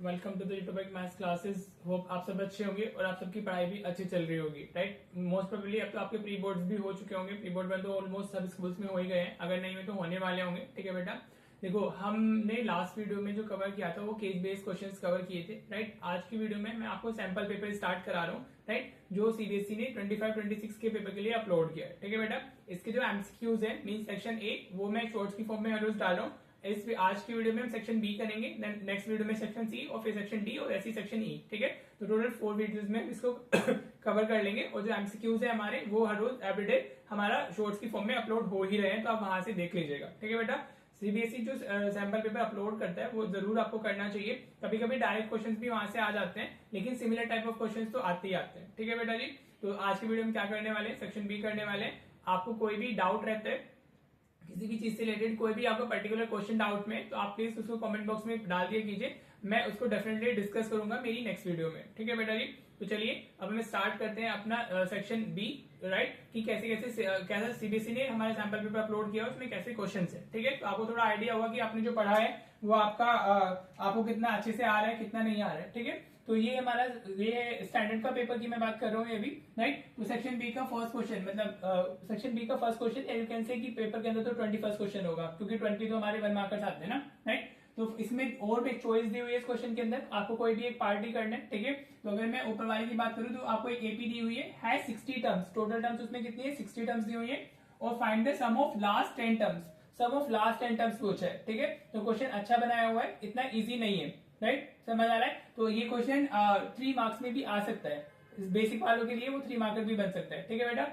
Welcome to the YouTube maths classes. Hope आप सब अच्छे होंगे और आप सबकी पढ़ाई भी अच्छी चल रही होगी, राइट। मोस्ट प्रोबेबली अब तो आपके प्री बोर्ड्स भी हो चुके होंगे। प्री बोर्ड में तो ऑलमोस्ट सब स्कूल्स में हो ही गए हैं, अगर नहीं में तो होने वाले होंगे। ठीक है बेटा, देखो हमने लास्ट वीडियो में जो कवर किया था वो केस बेस्ड क्वेश्चंस कवर किए थे, राइट। आज की वीडियो में मैं आपको सैंपल पेपर स्टार्ट करा रहा हूँ, राइट, जो सीबीएसई ने 25-26 के पेपर के लिए अपलोड किया है। ठीक है बेटा, इसके जो एमसीक्यूज है मीन सेक्शन ए वो मैं शॉर्ट्स की फॉर्म में हर रोज डाल रहा हूँ। इस आज की वीडियो में हम सेक्शन बी करेंगे, देन नेक्स्ट वीडियो में सेक्शन सी और फिर सेक्शन डी और ऐसी सेक्शन ई। ठीक है, तो टोटल 4 वीडियोस में इसको कवर कर लेंगे और जो एमसीक्यूज है हमारे वो हर रोज एवरीडे हमारा शॉर्ट्स की फॉर्म में अपलोड हो ही रहे हैं, तो आप वहां से देख लीजिएगा। ठीक है बेटा, सीबीएसई जो सैंपल पेपर अपलोड करता है वो जरूर आपको करना चाहिए। कभी कभी डायरेक्ट क्वेश्चंस भी वहां से आ जाते हैं, लेकिन सिमिलर टाइप ऑफ क्वेश्चंस तो आते ही आते हैं। ठीक है बेटा जी, तो आज की वीडियो में क्या करने वाले हैं, सेक्शन बी करने वाले हैं। आपको कोई भी डाउट रहता है किसी भी चीज से रिलेटेड, कोई भी आपको पर्टिकुलर क्वेश्चन डाउट में, तो आप प्लीज उसको कमेंट बॉक्स में डाल दिया कीजिए, मैं उसको डेफिनेटली डिस्कस करूंगा मेरी नेक्स्ट वीडियो में। ठीक है बेटा जी, तो चलिए अब हम स्टार्ट करते हैं अपना सेक्शन बी, राइट, कि कैसा सीबीएसई ने हमारा सैंपल पेपर अपलोड किया उसमें कैसे क्वेश्चन है। ठीक है, तो आपको थोड़ा आइडिया होगा कि आपने जो पढ़ा है वो आपको कितना अच्छे से आ रहा है, कितना नहीं आ रहा है। ठीक है, तो ये हमारा ये स्टैंडर्ड का पेपर की मैं बात कर रहा हूँ अभी, राइट। तो सेक्शन बी का फर्स्ट क्वेश्चन मतलब सेक्शन बी का first question you can say कि पेपर के अंदर तो 21 क्वेश्चन होगा, क्योंकि 20 तो हमारे 1 मार्कर्स आते हैं ना, राइट। तो इसमें और भी एक चॉइस दी हुई है इस क्वेश्चन के अंदर, आपको कोई भी एक पार्टी करना है। ठीक है, तो अगर मैं ऊपर वाले की बात करूं तो आपको एक एपी दी हुई है 60 टर्म्स, टोटल टर्म्स उसमें कितनी है 60 टर्म्स दी हुई है, और find the sum of last 10 terms, sum of last 10 terms पूछा है। ठीक है, तो क्वेश्चन अच्छा बनाया हुआ है, इतना इजी नहीं है, राइट, समझ आ रहा है। तो ये क्वेश्चन 3 मार्क्स में भी आ सकता है, बेसिक वालों के लिए वो 3 मार्कर भी बन सकता है। ठीक है बेटा,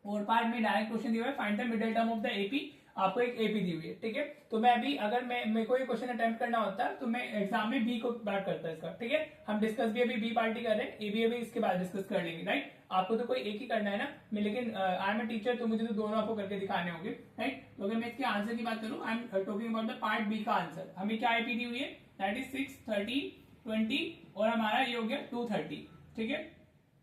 और पार्ट में डायरेक्ट क्वेश्चन दिया हुआ है find the middle term of the AP, आपको एक एपी दी हुई है। ठीक है, तो मैं अभी अगर मेरे को ये क्वेश्चन अटेम्प्ट करना होता है तो मैं एग्जाम में बी को पार्ट करता है इसका। ठीक है, हम डिस्कस भी अभी बी पार्टी कर रहे हैं, ए भी अभी इसके बाद डिस्कस कर लेंगे, राइट। आपको तो कोई एक ही करना है ना, लेकिन आई एम ए टीचर तो मुझे तो दोनों आपको करके दिखाने होंगे, राइट। तो अगर मैं इसके आंसर की बात करूं, I am talking about the part B का आंसर। हमें क्या एपी दी हुई है, दैट इज 6, 30, 20 और हमारा ये हो गया 230। ठीक है,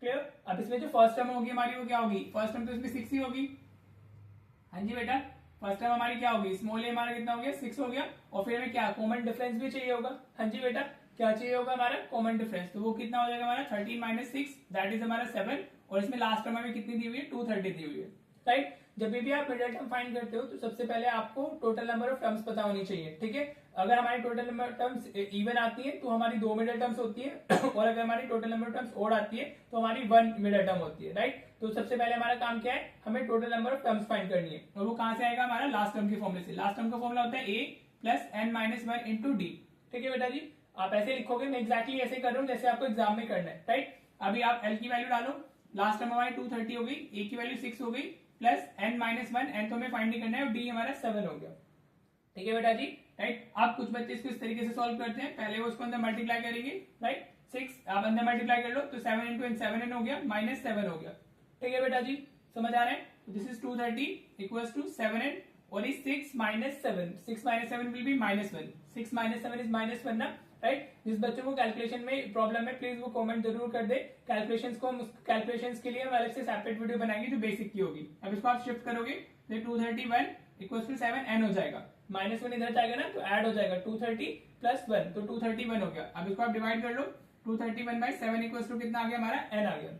क्लियर। अब इसमें जो फर्स्ट टर्म होगी हमारी वो क्या होगी, फर्स्ट टर्म तो इसमें 6 ही होगी। हाँ जी बेटा, फर्स्ट टर्म हमारी क्या होगी, स्मॉल ए हमारा कितना हो गया 6 हो गया, और फिर हमें क्या कॉमन डिफरेंस भी चाहिए होगा। हाँ जी बेटा, क्या चाहिए होगा हमारा कॉमन डिफरेंस, तो वो कितना हो जाएगा हमारा 13 माइनस 6, दैट इज हमारा 7, और इसमें लास्ट टर्म हमें कितनी दी हुई है 230 दी हुई है, राइट। जब भी आप मिडिल टर्म फाइंड करते हो तो सबसे पहले आपको टोटल नंबर ऑफ टर्म्स पता होनी चाहिए। ठीक है, अगर हमारी total number of terms even आती है तो हमारी 2 मिडिल टर्म्स होती है और अगर हमारी total number of terms odd आती है तो हमारी 1 मिडिल टर्म होती है, राइट। तो सबसे पहले हमारा काम क्या है, हमें total number of terms find करनी है, और वो कहां से आएगा हमारा लास्ट टर्म के फॉर्मूले से। लास्ट टर्म का फॉर्मूला होता है a plus n minus 1 into D. ठीक है बेटा जी, आप ऐसे लिखोगे, मैं एक्जैक्टली ऐसे कर रहा हूँ जैसे आपको एग्जाम में करना है, राइट। अभी आप l की वैल्यू डालो, लास्ट टर्म हमारी 230 हो गई, a की वैल्यू 6 हो गई, प्लस n माइनस 1, n तो हमें फाइंड नहीं करना है, और d हमारा 7 हो गया। ठीक है बेटा जी, राइट। आप कुछ बच्चे इसको इस तरीके से सॉल्व करते हैं, पहले वो उसको अंदर मल्टीप्लाई करेंगे, राइट। 6 आप अंदर मल्टीप्लाई कर लो तो 7 इंटू 7n हो गया, माइनस 7 हो गया। ठीक है बेटा जी, समझ आ रहा है। This is 230 equals to 7n, और is 6 minus 7, 6 minus 7 will be minus 1, 6 minus 7 is minus 1 ना, राइट। जिस बच्चों को कैलकुलेशन में प्रॉब्लम है प्लीज वो कमेंट जरूर कर दे, कैलकुलेशंस के लिए हम अलग से सेपरेट वीडियो बनाएंगे जो बेसिक की होगी। अब इसको आप शिफ्ट करोगे तो 231 इक्वल्स टू 7n हो जाएगा, माइनस 1 इधर जाएगा ना तो ऐड हो जाएगा 230 प्लस 1, तो 231 हो गया। अब इसको आप डिवाइड कर लो, 231 बाई 7 इक्वल्स टू कितना आ गया हमारा n आ गया,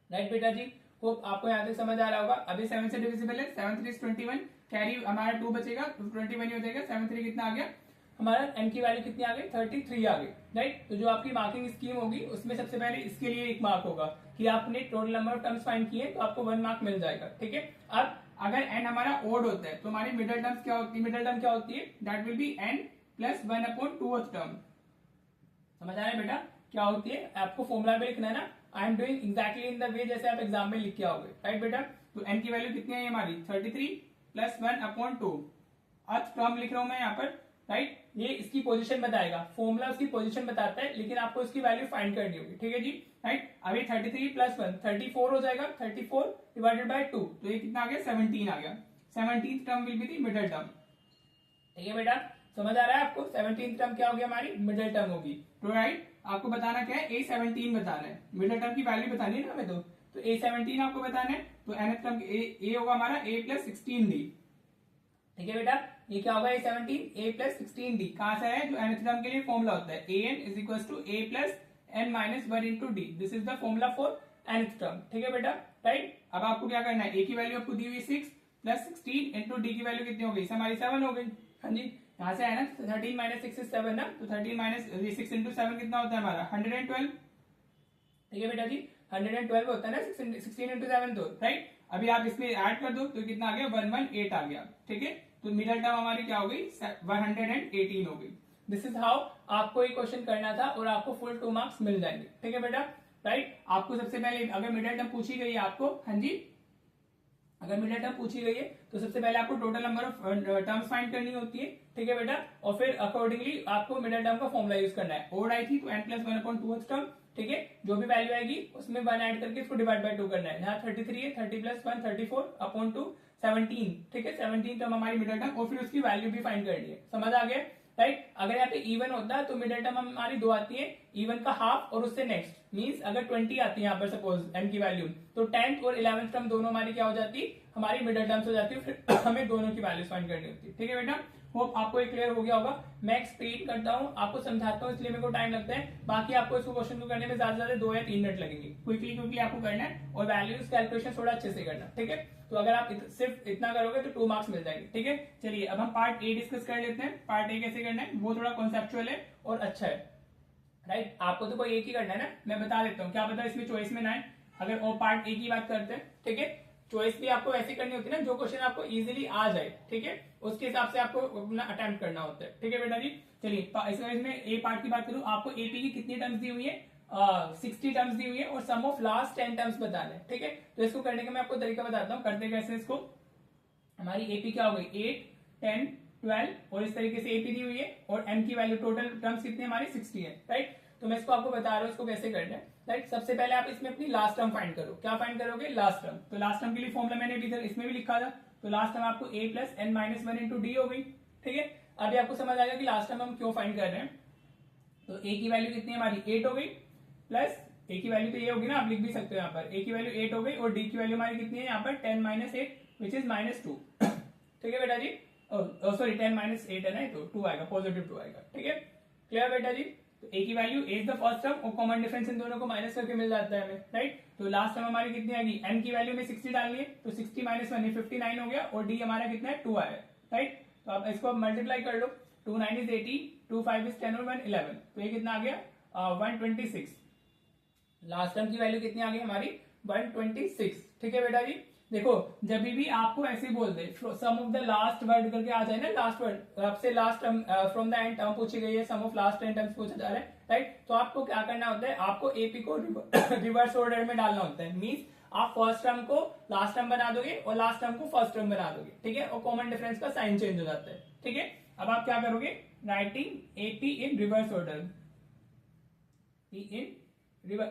राइट बेटा जी। होप आपको यहाँ तक समझ आ रहा होगा। अभी 7 से डिविजिबल है, 7 3 21, कैरी हमारा 2 बचेगा, 21 हो जाएगा, 7 3 कितना आ गया हमारा, n की वैल्यू कितनी आ गई 33 आ गई, राइट। तो जो आपकी मार्किंग स्कीम होगी उसमें सबसे पहले इसके लिए 1 मार्क होगा कि आपने total number of terms find किए, तो आपको 1 मार्क मिल जाएगा। ठीक है, अब अगर n हमारा ओड होता है तो हमारी मिडिल टर्म्स क्या होती है, मिडिल टर्म क्या होती है, that will B n plus 1/2th term. समझ आ रहा है बेटा क्या होती है, आपको फॉर्मूला में लिखना है ना, I am doing exactly in the way जैसे आप एग्जाम में लिख के आओगे, राइट बेटा। तो n की वैल्यू कितनी है हमारी 33 प्लस 1/2, अर्थ टर्म लिख रहा हूं मैं यहाँ पर, राइट। ये इसकी पोजीशन बताएगा, फॉर्मूला उसकी पोजीशन बताता है, लेकिन आपको इसकी वैल्यू फाइंड करनी होगी। ठीक है जी, राइट। अभी 33 प्लस 1 34 हो जाएगा, 34 डिवाइडेड बाय 2, तो ये कितना आ गया 17 आ गया, 17th term will be the middle term. ठीक है बेटा, समझ आ रहा है आपको, 17th टर्म क्या होगी हमारी मिडिल टर्म होगी, तो राइट। आपको बताना क्या है, a17 बताना है, मिडिल टर्म की वैल्यू बतानी है ना हमें, तो a17 आपको बताना है, तो nth टर्म a होगा हमारा a प्लस 16d। ठीक है बेटा, ये क्या होगा, A17 A प्लस 16D कहां से है, जो nth टर्म के लिए फॉर्मूला होता है an is equal to a plus n minus 1 into D, this is the formula for nth term. ठीक है बेटा, राइट। अब आपको क्या करना है, a की वैल्यू आपको दी हुई 6 प्लस 16 इंटू डी की वैल्यू कितनी हो गई, हमारी 7 हो गई। हाँ जी, यहाँ से है ना 13 माइनस 6 इज 7 ना, तो 13 माइनस 6 इंटू 7 कितना होता है हमारा 112। ठीक है बेटा जी, 112 होता है ना 16 इंटू 7 तो, राइट। अभी आप इसमें ऐड कर दो तो कितना आ गया 118 आ गया। ठीक है, तो मिडल टर्म हमारी क्या हो गई 118 हो गई। दिस इज हाउ आपको ये क्वेश्चन करना था और आपको फुल 2 मार्क्स मिल जाएंगे। ठीक है बेटा, राइट। आपको सबसे पहले अगर मिडल टर्म पूछी गई है आपको, हाँ जी, अगर मिडल टर्म पूछी गई है तो सबसे पहले आपको total number of terms find करनी होती है। ठीक है बेटा, और फिर अकॉर्डिंगली आपको मिडल टर्म का फॉर्मूला यूज करना है। ओड आई थी तो n प्लस 1/2 टर्म। ठीक है, जो भी वैल्यू आएगी उसमें 1 ऐड करके इसको डिवाइड बाय 2 करना है। यहाँ 33 है, 30 प्लस 1 34/2 17। ठीक है, 17 टर्म हमारी मिडल टर्म, और फिर उसकी वैल्यू भी फाइंड करनी है। समझ आ गया, राइट। अगर यहाँ पे इवन होता है तो मिडल टर्म हमारी 2 आती है, इवन का हाफ और उससे नेक्स्ट, मींस अगर 20 आती है यहाँ पर सपोज n की वैल्यू, तो 10th और 11th टर्म दोनों हमारी क्या हो जाती है, हमारी मिडल टर्म्स हो जाती है। फिर हमें दोनों की वैल्यूज फाइंड करनी होती है। ठीक है बेटा, होप आपको एक क्लियर हो गया होगा। मैं एक्सप्लेन करता हूँ, आपको समझाता हूँ, इसलिए मेरे को टाइम लगता है। बाकी आपको इसको क्वेश्चन को करने में ज्यादा से ज्यादा 2 या 3 मिनट लगेंगे। क्विकली आपको करना है और वैल्यूज कैलकुलेशन थोड़ा अच्छे से करना। ठीक है, तो अगर आप सिर्फ इतना करोगे तो 2 मार्क्स मिल जाएंगे। ठीक है, चलिए अब हम पार्ट ए डिस्कस कर लेते हैं। पार्ट ए कैसे करना है, वो थोड़ा कॉन्सेप्चुअल है और अच्छा है, राइट। आपको तो कोई एक ही करना है ना, मैं बता देता हूँ, क्या पता इसमें चॉइस में ना है। अगर वो पार्ट ए की बात करते हैं, ठीक है, चॉइस भी आपको वैसे करनी होती है ना, जो क्वेश्चन आपको इजीली आ जाए, ठीक है, उसके हिसाब से आपको अपना अटेम्प्ट करना होता है। ठीक है बेटा जी, चलिए इसमें ए पार्ट की बात करूं, आपको एपी की कितनी टर्म्स दी हुई है, 60 टर्म्स दी हुई है और सम ऑफ लास्ट 10 टर्म्स बताने हैं। ठीक है, तो इसको करने का मैं आपको तरीका बताता हूँ, करते कैसे इसको। हमारी एपी क्या हो गई 8 10 12 और इस तरीके से एपी दी हुई है, और एम की वैल्यू टोटल टर्म्स कितनी हमारी 60 है, राइट। तो मैं इसको आपको बता रहा हूँ इसको कैसे करना है, राइट। सबसे पहले आप इसमें अपनी लास्ट टर्म फाइंड करो। क्या फाइंड करोगे, लास्ट टर्म। तो लास्ट टर्म के लिए फॉर्मूला मैंने इधर इसमें भी लिखा था, तो लास्ट टर्म आपको a plus n minus 1 into D हो गई। ठीक है, अभी आपको समझ आएगा कि लास्ट टर्म हम क्यों फाइंड कर रहे हैं। तो a की वैल्यू कितनी है हमारी 8 हो गई, प्लस a की वैल्यू तो ये होगी ना, आप लिख भी सकते हो यहाँ पर, a की वैल्यू 8 हो गई और d की वैल्यू हमारी कितनी है यहाँ पर 10 माइनस 8 विच इज -2। ठीक है बेटा जी, सॉरी 10 माइनस 8 है ना, तो 2 आएगा, पॉजिटिव 2 आएगा। ठीक है, क्लियर बेटा जी। तो a की value is the first term और कॉमन डिफरेंस इन दोनों को माइनस करके मिल जाता है हमें, राइट। तो लास्ट टर्म हमारी कितनी आएगी, n की वैल्यू में 60 डालनी है, तो 60 माइनस 1 59 हो गया, और d हमारा कितना है 2 आया, राइट। तो आप इसको मल्टीप्लाई कर लो, 2 9 इज 80, 2 5 इज 10 और 1 11, तो ये कितना आ गया 126। लास्ट टर्म की वैल्यू कितनी आ गई हमारी 126। ठीक है बेटा जी, देखो जब भी आपको ऐसे बोल दे सम ऑफ द लास्ट वर्ड करके आ जाए ना, लास्ट वर्ड आपसे last term from the end term पूछी गई है, सम ऑफ लास्ट 10 टर्म्स पूछा जा रहा है, राइट। तो आपको क्या करना होता है, आपको एपी को रिवर्स ऑर्डर में डालना होता है। मींस आप फर्स्ट टर्म को लास्ट टर्म बना दोगे और लास्ट टर्म को फर्स्ट टर्म बना दोगे। ठीक है, और कॉमन डिफरेंस का साइन चेंज हो जाता है। ठीक है, अब आप क्या करोगे, writing AP in reverse order,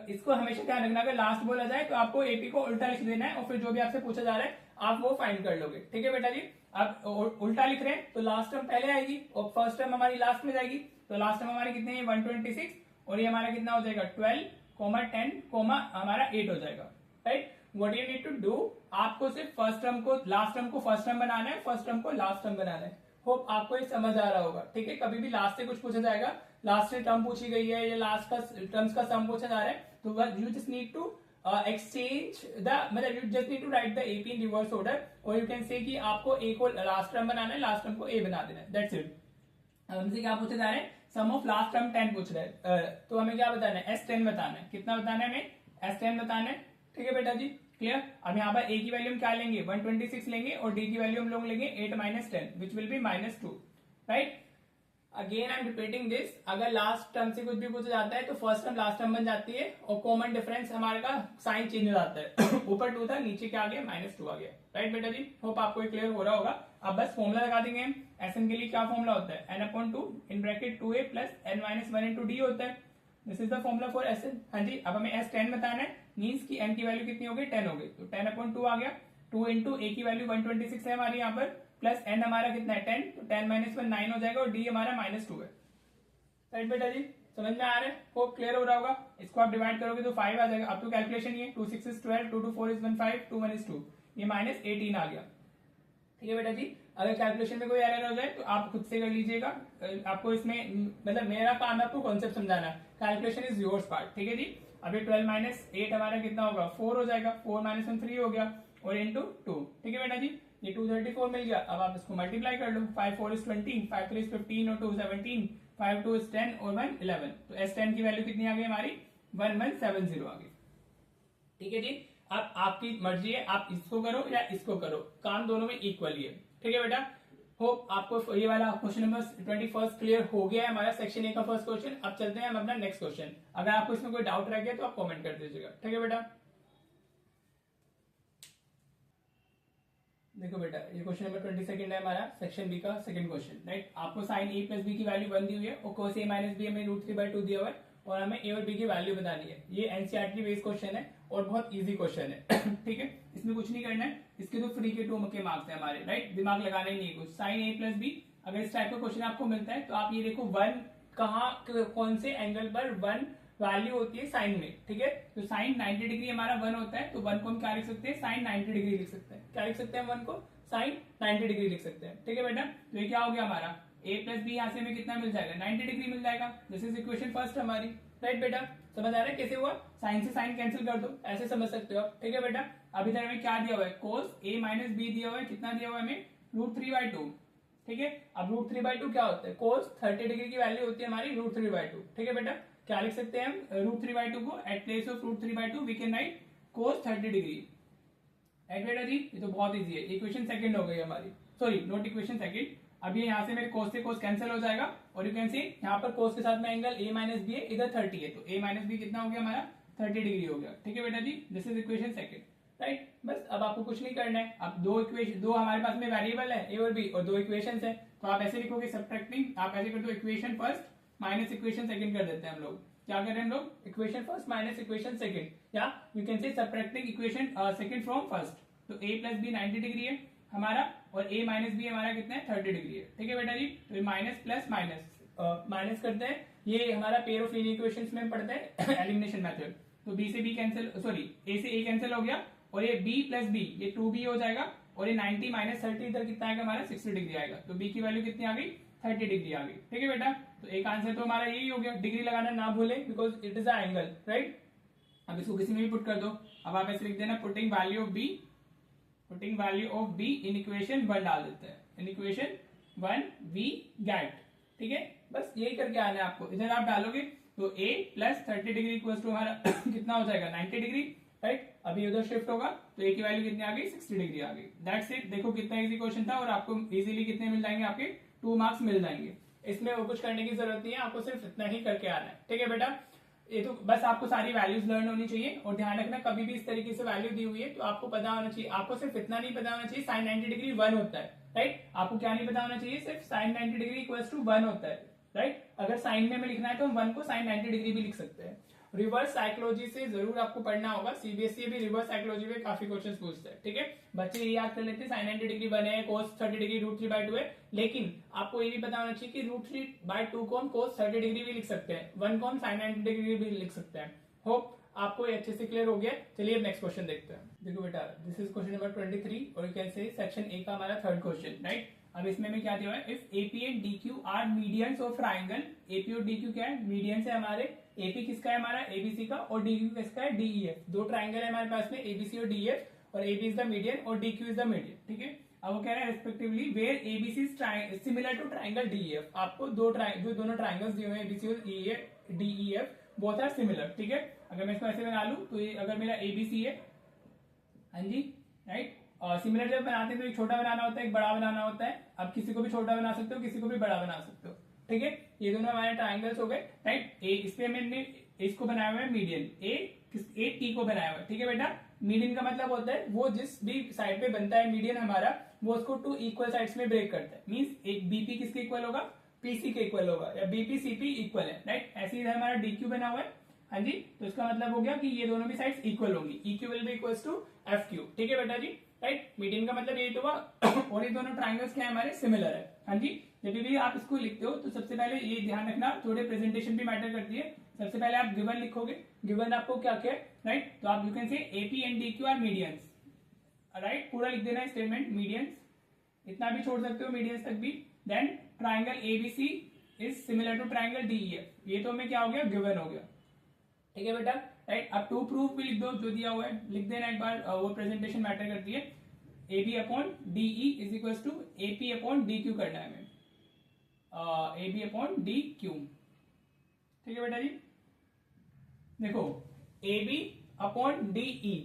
इसको हमेशा ध्यान रखना, अगर लास्ट बोला जाए तो आपको एपी को उल्टा लिख देना है, और फिर जो भी आपसे पूछा जा रहा है आप वो फाइंड कर लोगे। ठीक है बेटा जी, आप उल्टा लिख रहे हैं तो लास्ट टर्म पहले आएगी और फर्स्ट टर्म हमारी लास्ट में जाएगी। तो लास्ट टर्म हमारी कितनी है 126, और ये हमारा कितना हो जाएगा 12, 10, हमारा 8 हो जाएगा, right. What you need to do, आपको सिर्फ फर्स्ट टर्म को लास्ट टर्म को फर्स्ट टर्म बनाना है, फर्स्ट टर्म को लास्ट टर्म बनाना है। होप आपको ये समझ आ रहा होगा। ठीक है, कभी भी लास्ट से कुछ पूछा जाएगा, लास्ट से टर्म पूछी गई है या लास्ट का टर्म्स का सम पूछा जा रहा है, तो you just need to exchange the, मतलब you just need to write the AP in reverse order, और यू कैन से कि आपको ए को लास्ट टर्म बनाना है, लास्ट टर्म को ए बना देना है, दैट्स इट। अब हमसे क्या पूछे जा रहे हैं, सम ऑफ लास्ट टर्म 10 पूछ रहे हैं, तो हमें क्या बताना है, S10 बताना है। कितना बताना है हमें, S10 बताना है। ठीक है बेटा जी, क्लियर। अब यहाँ पर a की वैल्यू हम क्या लेंगे 126 लेंगे, और d की वैल्यू हम लोग लेंगे 8 minus 10 which will be -2, right. Again I am repeating this, अगर लास्ट टर्म से कुछ भी पूछा जाता है तो फर्स्ट टर्म लास्ट टर्म बन जाती है, और कॉमन डिफरेंस हमारे का साइन चेंज हो जाता है। ऊपर 2 था, नीचे क्या आ गया -2 आ गया, राइट बेटा जी। होप आपको क्लियर हो रहा होगा। अब बस फॉर्मूला लगा देंगे हम। Sn के लिए क्या फॉर्मूला होता है, n/2 in bracket 2a plus n minus 1 into D होता है। This is the formula for Sn। हाँ जी, अब हमें S10 बताना है, मीन्स की n की वैल्यू कितनी हो गई 10 हो गई, तो 10/2 आ गया। 2 इंटू a की वैल्यू 126 है हमारी यहाँ पर, प्लस n हमारा कितना है 10, तो 10 माइनस 1 9 हो जाएगा, और d हमारा -2 है, राइट बेटा जी। समझ में आ रहा है, होप क्लियर हो रहा होगा। इसको आप डिवाइड करोगे तो 5 आ जाएगा। अब तो कैलकुलेशन ही है, 2 6 is 12, 2 2 4 is 1 5, 2 1 is 2, ये -18 आ गया। ठीक है बेटा जी। अगर कैलकुलेशन में कोई एरर हो जाए तो आप खुद से कर लीजिएगा, आपको इसमें मतलब मेरा काम है आपको कॉन्सेप्ट समझाना, कैलकुलेशन इज योर्स पार्ट। ठीक है जी। अभी 12 माइनस 8 हमारा कितना होगा 4 हो जाएगा, 4 माइनस 1 3 हो गया और इंटू 2। ठीक है बेटा जी, ये 234 मिल गया। अब आप इसको मल्टीप्लाई कर लो, 5 4 इज 20, 5 3 इज 15 और 2 17, 5 2 इज 10 और 1 11। तो S10 की वैल्यू कितनी आ गई हमारी 1170 आ गई। ठीक है जी। अब आपकी मर्जी है, आप इसको करो या इसको करो, काम दोनों में इक्वल ही है। ठीक है बेटा, होप आपको ये वाला क्वेश्चन नंबर 21 क्लियर हो गया है हमारा सेक्शन ए का फर्स्ट क्वेश्चन। अब चलते हैं हम अपना नेक्स्ट क्वेश्चन। अगर आपको इसमें कोई डाउट रह गया तो आप कमेंट कर दीजिएगा। ठीक है बेटा, देखो बेटा ये क्वेश्चन नंबर 22 है हमारा सेक्शन बी का सेकंड क्वेश्चन, राइट। आपको साइन ए प्लस बी की वैल्यू 1 दी हुई है और कोस ए माइनस बी हमें √3/2 दिया हुआ है और हमें ए और बी की वैल्यू बतानी है। ये एनसीईआरटी बेस्ड क्वेश्चन है और बहुत इजी क्वेश्चन है। ठीक है, इसमें कुछ नहीं करना है, इसके तो फ्री के 2 के मार्क्स है हमारे, राइट। दिमाग लगाना ही नहीं कुछ। साइन ए प्लस बी अगर इस टाइप का क्वेश्चन आपको मिलता है तो आप ये देखो 1 कहाँ कौन से एंगल पर 1 वैल्यू होती है साइन में। ठीक है, तो साइन 90 डिग्री हमारा 1 होता है, तो 1 को हम क्या लिख सकते हैं साइन 90 डिग्री लिख सकते हैं। क्या लिख सकते हैं 1 को साइन 90 डिग्री लिख सकते हैं। ठीक है बेटा, तो ये क्या हो गया हमारा a प्लस बी, यहाँ से हमें कितना मिल जाएगा 90 डिग्री मिल जाएगा। दिस इज इक्वेशन फर्स्ट हमारी, राइट बेटा। समझ आ रहा है कैसे हुआ, साइन से साइन कैंसिल कर दो, ऐसे समझ सकते हो आप। ठीक है बेटा, अभी तक हमें क्या दिया हुआ है कोस a माइनस बी दिया हुआ है, कितना दिया हुआ है हमें √3/2। ठीक है, अब √3/2 क्या होता है, कोस 30 डिग्री की वैल्यू होती है हमारी √3/2। ठीक है बेटा, क्या लिख सकते हैं हम √3/2 को at place of √3/2 we can write cos 30 degree. Right बेटा जी, ये तो बहुत इजी है। इक्वेशन सेकंड हो गई हमारी, सॉरी नॉट इक्वेशन सेकंड। अब ये यहाँ से मेरे कोस से कोस कैंसिल हो जाएगा और यू कैन सी यहाँ पर कोस के साथ में एंगल a माइनस बी है, इधर 30 है, तो a माइनस बी कितना हो गया हमारा 30 डिग्री हो गया। ठीक है बेटा जी, this is equation second, right. बस अब आपको कुछ नहीं करना है। अब दो हमारे पास में वेरिएबल है a और b और 2 इक्वेशन है, तो आप ऐसे लिखोगे सब्ट्रैक्टिंग, आप ऐसे कर दो equation first minus equation second कर देते हैं हम लोग। क्या कर रहे हैं हम लोग, equation first minus equation second, या you can say subtracting equation second from first. तो a प्लस बी 90 डिग्री है हमारा और a माइनस बी हमारा कितना है 30 डिग्री है। ठीक है बेटा जी, तो ये माइनस प्लस माइनस माइनस करते हैं, ये हमारा पेयर ऑफ लीनियर इक्वेशंस में पढ़ते हैं एलिमिनेशन मेथड। तो b से b कैंसिल, सॉरी a से a कैंसिल हो गया और ये b प्लस b ये 2b हो जाएगा और ये 90 माइनस 30 इधर कितना आएगा हमारा 60 डिग्री आएगा। तो b की वैल्यू कितनी आ गई 30 डिग्री आ गई। ठीक है बेटा, तो एक आंसर तो हमारा यही हो गया। डिग्री लगाना ना भूले because it is a angle, right. अब इसको किसी में भी पुट कर दो। अब आप ऐसे लिख देना putting value of b in equation 1 डाल देते हैं, इन इक्वेशन 1 वी गेट। ठीक है, बस यही करके आना है आपको। इधर आप डालोगे तो a plus 30 degree equals to हमारा कितना हो जाएगा 90 डिग्री, राइट। अभी उधर शिफ्ट होगा तो a की वैल्यू कितनी आ गई 60 डिग्री आ गई। That's it. देखो कितना इजी क्वेश्चन था और आपको इजीली कितने मिल जाएंगे, आपके 2 मार्क्स मिल जाएंगे। इसमें और कुछ करने की जरूरत नहीं है, आपको सिर्फ इतना ही करके आना है। ठीक है बेटा, ये तो बस आपको सारी वैल्यूज लर्न होनी चाहिए और ध्यान रखना कभी भी इस तरीके से वैल्यू दी हुई है तो आपको पता होना चाहिए। आपको सिर्फ इतना नहीं पता होना चाहिए साइन 90 डिग्री 1 होता है, राइट। आपको क्या नहीं पता होना चाहिए, सिर्फ साइन 90 डिग्री इक्वल्स टू 1 होता है, राइट। अगर साइन में हमें लिखना है तो हम 1 को साइन 90 डिग्री भी लिख सकते हैं। रिवर्स साइकोलॉजी से जरूर आपको पढ़ना होगा, सीबीएसई भी रिवर्स साइकोलॉजी में काफी क्वेश्चन पूछता है। ठीक है, बच्चे ये याद कर लेते हैं साइन 90 डिग्री बने कोस 30 डिग्री √3/2 है, लेकिन आपको ये भी पता होना चाहिए कि √3/2 को हम कोस 30 डिग्री भी लिख सकते हैं, 1 को हम साइन 90 डिग्री भी लिख सकते हैं। होप आपको ये अच्छे से क्लियर हो गया। चलिए नेक्स्ट क्वेश्चन देखते हैं। देखो बेटा, दिस इज क्वेश्चन नंबर 23 और यू कैन से सेक्शन ए का हमारा थर्ड क्वेश्चन, राइट। अब इसमें में क्या दिया हुआ है, if AP and DQ are medians of triangle, AP और डीक्यू क्या है मीडियंस है हमारे, एपी किसका है हमारा एबीसी का और डीक्यू किसका है डीईएफ। दो ट्राइंगल है हमारे पास में एबीसी और डीईएफ और एबी इज द मीडियन और डीक्यू इज द मीडियन। ठीक है, अब वो कह रहा है respectively where ABC is similar to triangle DEF. आपको जो दोनों ट्राइंगल्स दिए हुए हैं एबीसी और डीईएफ बोथ आर सिमिलर। ठीक है, अगर मैं इसको ऐसे बना लूं तो ये अगर मेरा एबीसी है, हाँ जी, राइट। और सिमिलर जब बनाते हैं तो एक छोटा बनाना होता है एक बड़ा बनाना होता है। अब किसी को भी छोटा बना सकते हो, किसी को भी बड़ा बना सकते हो। ठीक है, ये दोनों हमारे ट्राइंगल्स हो गए, राइट। ए इस पे मैंने इसको बनाया हुआ है मीडियन, ए टी को बनाया हुआ है। ठीक है बेटा, मीडियन का मतलब होता है वो जिस भी साइड पे बनता है मीडियन हमारा, वो उसको 2 इक्वल साइड्स में ब्रेक करता है। मींस एक बीपी किसके इक्वल होगा, पीसी के इक्वल होगा, या बीपी सीपी इक्वल है, राइट। ऐसे इधर हमारा डीक्यू बना हुआ है, हाँ जी। तो इसका मतलब हो गया कि ये दोनों भी साइड्स इक्वल होंगी, EQ will be equals to FQ। ठीक है बेटा जी, राइट। मीडियन का मतलब ये तो हुआ और ये दोनों ट्राइंगल्स क्या है हमारे सिमिलर है, हाँ जी। जब भी आप इसको लिखते हो तो सबसे पहले ये ध्यान रखना, थोड़े प्रेजेंटेशन भी मैटर करती है। सबसे पहले आप गिवन लिखोगे, गिवन आपको क्या क्या है, राइट। तो आप you can say AP and DQ are medians, right. पूरा लिख देना स्टेटमेंट मीडियंस इतना भी छोड़ सकते हो मीडियंस तक भी। Then triangle ABC is similar to triangle DEF, ये तो हमें क्या हो गया, गिवन हो गया। ठीक है बेटा, राइट। अब टू प्रूफ भी लिख दो, जो दिया हुआ है लिख देना एक बार, वो प्रेजेंटेशन मैटर करती है। A B upon D E is equal to A P upon D Q करना है हमें, A B upon D Q. ठीक है बेटा जी, देखो A B upon D E,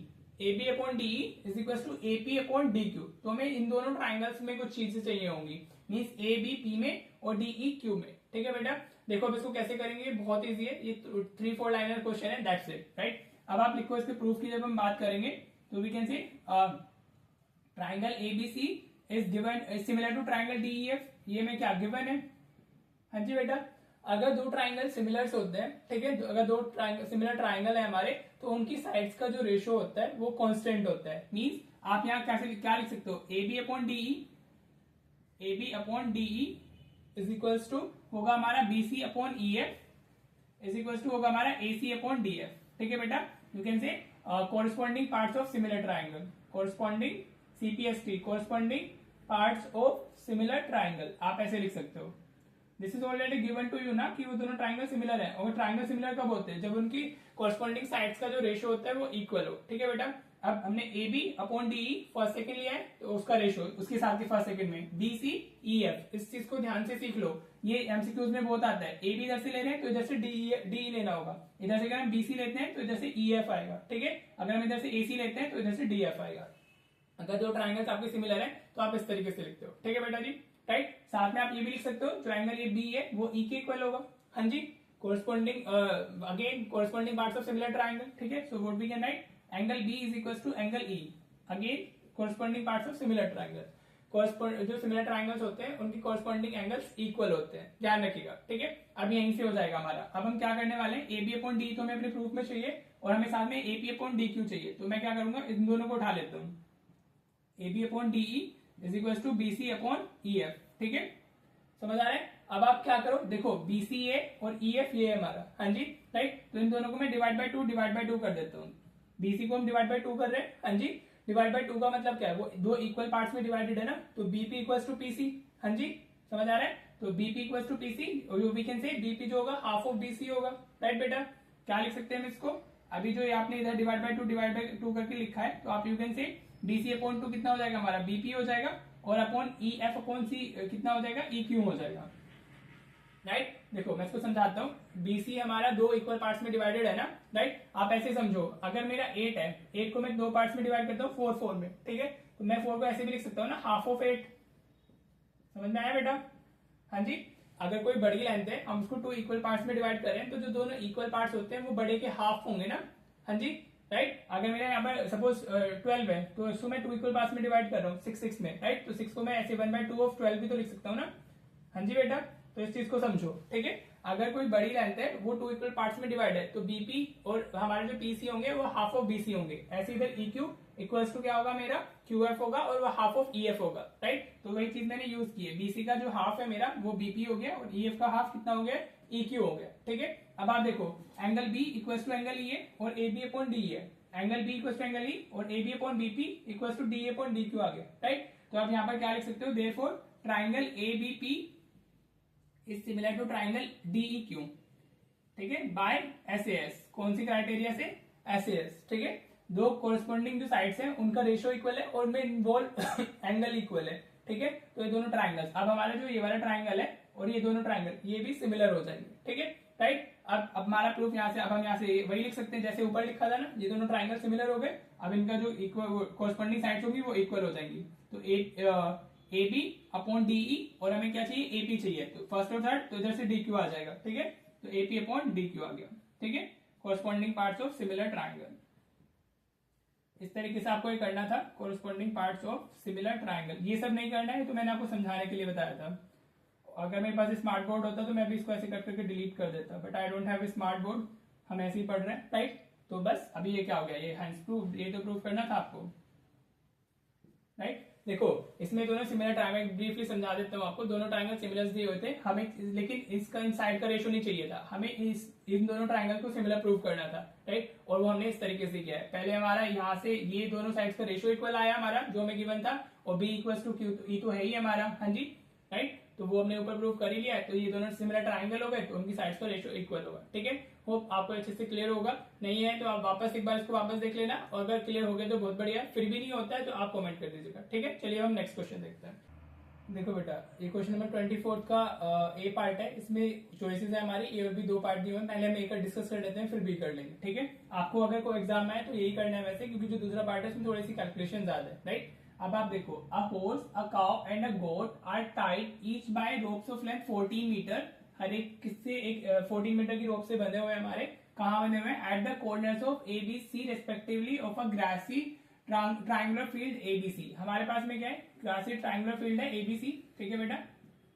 A B upon D E is equal to A P upon D Q. तो हमें इन दोनों ट्राइंगल्स में कुछ चीजें चाहिए होंगी, मीन्स ए बी पी में और डी ई क्यू में। ठीक है बेटा, देखो अब इसको कैसे करेंगे, बहुत इजी है, ये 3-4 लाइनर क्वेश्चन है, दैट्स इट, राइट। अब आप लिखो इसके प्रूफ की जब हम बात करेंगे तो we can say triangle ABC is given similar to triangle DEF, ये में क्या गिवन है। हाँ जी बेटा, अगर दो ट्राइंगल सिमिलर होते हैं, ठीक है, अगर दो सिमिलर ट्राइंगल है हमारे, तो उनकी साइड्स का जो रेशियो होता है वो कांस्टेंट होता है। मींस आप यहाँ कैसे क्या लिख सकते हो, A B upon DE, A B upon DE is equals to होगा हमारा BC upon E F is equals to होगा हमारा एसी अपॉन डी एफ। ठीक है बेटा, you can say corresponding parts of similar triangle, corresponding CPST, corresponding parts of similar triangle, आप ऐसे लिख सकते हो। This is already given to you ना कि वो दोनों ट्राइंगल सिमिलर है, और ट्राइंगल सिमिलर कब होते हैं, जब उनकी कोरिस्पॉन्डिंग साइड्स का जो रेशियो होता है वो इक्वल हो। ठीक है बेटा, अब हमने A B upon D E first second लिया है, तो उसका रेशियो उसके साथ ही फर्स्ट सेकंड में बी सी ई एफ, इस चीज को ध्यान से सीख लो, ये एमसीक्यूज में बहुत आता है। ए बी इधर से ले रहे हैं तो इधर से डी लेना होगा, इधर से अगर हम बी सी लेते हैं तो इधर से ई एफ आएगा। ठीक है, अगर हम इधर से ए सी लेते हैं तो इधर से डी एफ आएगा। अगर दो ट्राइंगल्स आपके सिमिलर है तो आप इस तरीके से लिखते हो। ठीक है बेटा जी, राइट। साथ में आप ये भी लिख सकते हो, ट्राइंगल ये बी है वो ई के इक्वल होगा। हाँ जी, corresponding again corresponding parts of similar triangle. ठीक है, so what we can write, angle B is equal to angle E, again corresponding parts of similar triangle. जो सिमिलर ट्राइंगल्स होते हैं उनकी कोरिस्पॉन्डिंग एंगल्स इक्वल होते हैं, ध्यान रखिएगा। ठीक है, अब यहीं से हो जाएगा हमारा। अब हम क्या करने वाले हैं, ए बी अपॉन डी तो हमें अपने प्रूफ में चाहिए, और हमें साथ में ए पी अपॉन डी क्यू चाहिए। तो मैं क्या करूंगा, इन दोनों को उठा लेता हूँ, A B upon D E is equal to B C upon E F. ठीक है, समझ आ रहा है। अब आप क्या करो, देखो बी सी ए और ई एफ ये है हमारा, हाँ जी, राइट। तो इन दोनों को मैं डिवाइड बाय टू कर देता हूँ। बीसी को हम डिवाइड बाय 2 कर रहे हैं, हाँ जी। डिवाइड बाय 2 का मतलब क्या है, वो दो इक्वल पार्ट्स में डिवाइडेड है ना, तो बीपी इक्वल्स टू पीसी। हाँ जी, समझ आ रहा है। तो बीपी इक्वल्स टू पीसी, और वी कैन से बीपी जो होगा हाफ ऑफ बीसी होगा, राइट बेटा। क्या लिख सकते हैं हम इसको, अभी जो आपने इधर डिवाइड बाय टू करके लिखा है, तो आप यू कैन से बीसी अपॉन 2 कितना हो जाएगा हमारा, बीपी हो जाएगा, और अपॉन ई एफ अपॉन सी कितना हो जाएगा, ई क्यू हो जाएगा, राइट। देखो मैं इसको समझाता हूँ, बीसी हमारा दो इक्वल पार्ट्स में डिवाइडेड है ना, राइट। आप ऐसे समझो, अगर मेरा 8 है, 8 को मैं दो पार्ट्स में डिवाइड करता हूँ 4 में, ठीक है, तो मैं 4 को ऐसे भी लिख सकता हूँ ना, हाफ ऑफ 8। समझ में आया बेटा। हाँ जी, अगर कोई बड़ी लेंथ है, हम उसको 2 इक्वल पार्ट्स में डिवाइड कर रहे हैं, तो जो दोनों इक्वल पार्ट्स होते हैं वो बड़े के हाफ होंगे ना। हाँ जी, राइट। अगर मेरा यहाँ पर सपोज 12 है, तो इसको मैं 2 इक्वल पार्ट्स में डिवाइड कर रहा हूँ 6 में, राइट। तो 6 को मैं ऐसे 1/2 ऑफ 12 भी तो लिख सकता हूँ ना। हाँ जी बेटा, तो इस चीज को समझो, ठीक है। अगर कोई बड़ी लेंथ है, वो 2 इक्वल पार्ट्स में डिवाइड है, तो बीपी और हमारे जो पीसी होंगे वो हाफ ऑफ बीसी होंगे। ऐसे इधर EQ इक्वल्स टू क्या होगा मेरा, QF होगा, और वो हाफ ऑफ EF होगा, राइट। तो वही चीज मैंने यूज की है, बीसी का जो हाफ है मेरा वो बीपी हो गया, और EF का हाफ कितना हो गया, EQ हो गया, ठीक है। अब आप देखो, angle B equals to angle E और AB अपॉन डी है, angle B equals to angle E और AB upon BP equals to DA upon DQ आ गया, राइट। तो आप यहाँ पर क्या लिख सकते हो, therefore triangle ABP is similar to triangle DEQ, ठीक है, बाय SAS। कौन सी क्राइटेरिया से, SAS, ठीक है। दो कोरिस्पॉन्डिंग जो साइड्स हैं उनका रेशियो इक्वल है, और उनमें इन्वॉल्व एंगल इक्वल है, ठीक है। तो ये दोनों ट्राइंगल्स, अब हमारा जो ये वाला ट्राइंगल है और ये दोनों ट्राइंगल ये भी सिमिलर हो जाएंगे, ठीक है, राइट। अब हमारा प्रूफ यहाँ से, अब हम यहाँ से वही लिख सकते हैं जैसे ऊपर लिखा था ना, ये दोनों ट्राइंगल सिमिलर हो गए। अब इनका जो इक्वल कोरिस्पॉन्डिंग साइड्स होगी वो इक्वल हो जाएंगी। तो AB अपॉन DE, और हमें क्या चाहिए, AP चाहिए, तो फर्स्ट और थर्ड, तो इधर से DQ आ जाएगा, ठीक है। तो AP अपॉन DQ आ गया, ठीक है, corresponding parts of similar triangle. इस तरीके से आपको ये करना था, corresponding parts of similar triangle. ये सब नहीं करना है, तो मैंने आपको समझाने के लिए बताया था। अगर मेरे पास स्मार्ट बोर्ड होता तो मैं भी इसको ऐसे कर करके डिलीट कर देता, but I don't have smart board, हम ऐसे ही पढ़ रहे हैं, राइट। तो बस अभी ये क्या हो गया, ये हैंड्स प्रूफ, ये तो प्रूफ करना था आपको, राइट। देखो इसमें दोनों सिमिलर ट्रायंगल, ब्रीफली समझा देता हूँ आपको, दोनों ट्रायंगल सिमिलर दिए हुए थे हमें, लेकिन इसका इन साइड का रेशियो नहीं चाहिए था हमें, इन दोनों ट्रायंगल को सिमिलर प्रूव करना था, राइट। और वो हमने इस तरीके से किया है। पहले हमारा यहाँ से ये दोनों साइड्स का रेशियो इक्वल आया हमारा, जो हमें गिवन था, और बी इक्वल टू क्यू, ई तो है ही हमारा, हाँ जी, राइट। तो वो हमने ऊपर प्रूव कर ही लिया है, तो ये दोनों सिमिलर ट्राइंगल हो गए तो उनकी साइड्स का रेशियो इक्वल होगा, ठीक है। होप आपको अच्छे से क्लियर होगा, नहीं है तो आप वापस एक बार इसको वापस देख लेना, और अगर क्लियर हो गया तो बहुत बढ़िया, फिर भी नहीं होता है तो आप कमेंट कर दीजिएगा, ठीक है। चलिए हम नेक्स्ट क्वेश्चन देखते हैं। देखो बेटा, ये क्वेश्चन नंबर 24 का ए पार्ट है, इसमें चॉइसेस है हमारी, ए और बी दो पार्ट दिए हुए हैं, पहले हम ए का डिस्कस कर लेते हैं फिर बी कर लेंगे, ठीक है। आपको अगर कोई एग्जाम में है तो यही करना है वैसे, क्योंकि जो दूसरा पार्ट है उसमें थोड़ी सी कैलकुलेशन ज्यादा है, राइट। अब आप देखो, a horse, a cow and a goat are tied each by ropes of length 14 metre, हर एक किससे, एक 14 मीटर की रोप से बंधे हुए हमारे, कहाँ बंधे हुए हैं, at the corners of A B C respectively of a grassy triangular field ABC. हमारे पास में क्या है, ग्रासी ट्राइंगुलर फील्ड है एबीसी, ठीक है बेटा,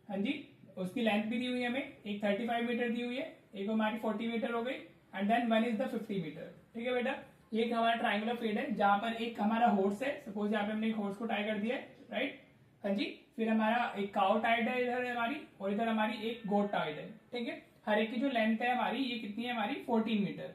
हाँ जी। उसकी लेंथ भी दी हुई है हमें, एक 35 मीटर दी हुई है, एक हमारी 40 मीटर हो गई, and then one is the 50 metre, ठीक है बेटा। ये एक हमारा ट्राइंगुलर फील्ड है जहां पर एक हमारा हॉर्स है, सपोज यहाँ पे हमने एक हॉर्स को टाई कर दिया है, राइट, हाँ जी। फिर हमारा एक काउ टाइड है इधर हमारी, और इधर हमारी एक गोट टाइड है, ठीक है। हर एक की जो लेंथ है हमारी, ये कितनी है हमारी, 14 मीटर,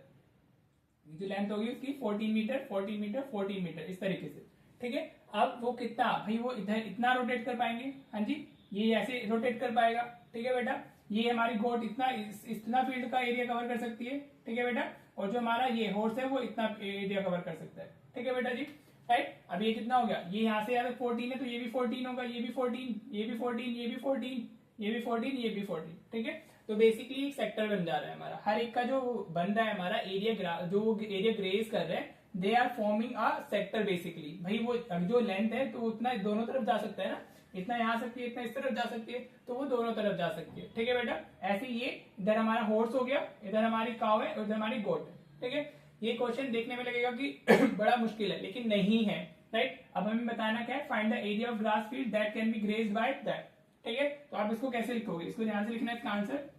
जो लेंथ होगी उसकी 14 मीटर 14 मीटर 14 मीटर, इस तरीके से, ठीक है। अब वो कितना भाई, वो इधर इतना रोटेट कर पाएंगे, हाँ जी, ये ऐसे रोटेट कर पाएगा, ठीक है बेटा। ये हमारी गोट इतना फील्ड का एरिया कवर कर सकती है, ठीक है बेटा। और जो हमारा ये हॉर्स है वो इतना एरिया कवर कर सकता है, ठीक है बेटा जी, राइट। अब ये कितना हो गया, ये यहाँ से यहाँ 14 है तो ये भी 14 होगा, ये भी 14, ये भी 14, ये भी 14, ये भी 14, ये भी 14, ठीक है। तो बेसिकली एक सेक्टर बन जा रहा है हमारा, हर एक का जो बन रहा है हमारा एरिया, जो एरिया ग्रेज कर रहे हैं, they are forming a sector basically. भाई वो जो लेंथ है तो उतना दोनों तरफ जा सकता है ना, इतना यहाँ सकती है, इतना इस तरफ जा सकती है, तो वो दोनों तरफ जा सकती है, ठीक है बेटा। ऐसे ये इधर हमारा हॉर्स हो गया, इधर हमारी काव है और इधर हमारी गोट है, ठीक है। ये क्वेश्चन देखने में लगेगा कि बड़ा मुश्किल है, लेकिन नहीं है, राइट। अब हमें बताना क्या है, find the area of grass field that can be grazed by that, ठीक है। तो आप इसको कैसे लिखोगे, इसको ध्यान से लिखना है, इसका answer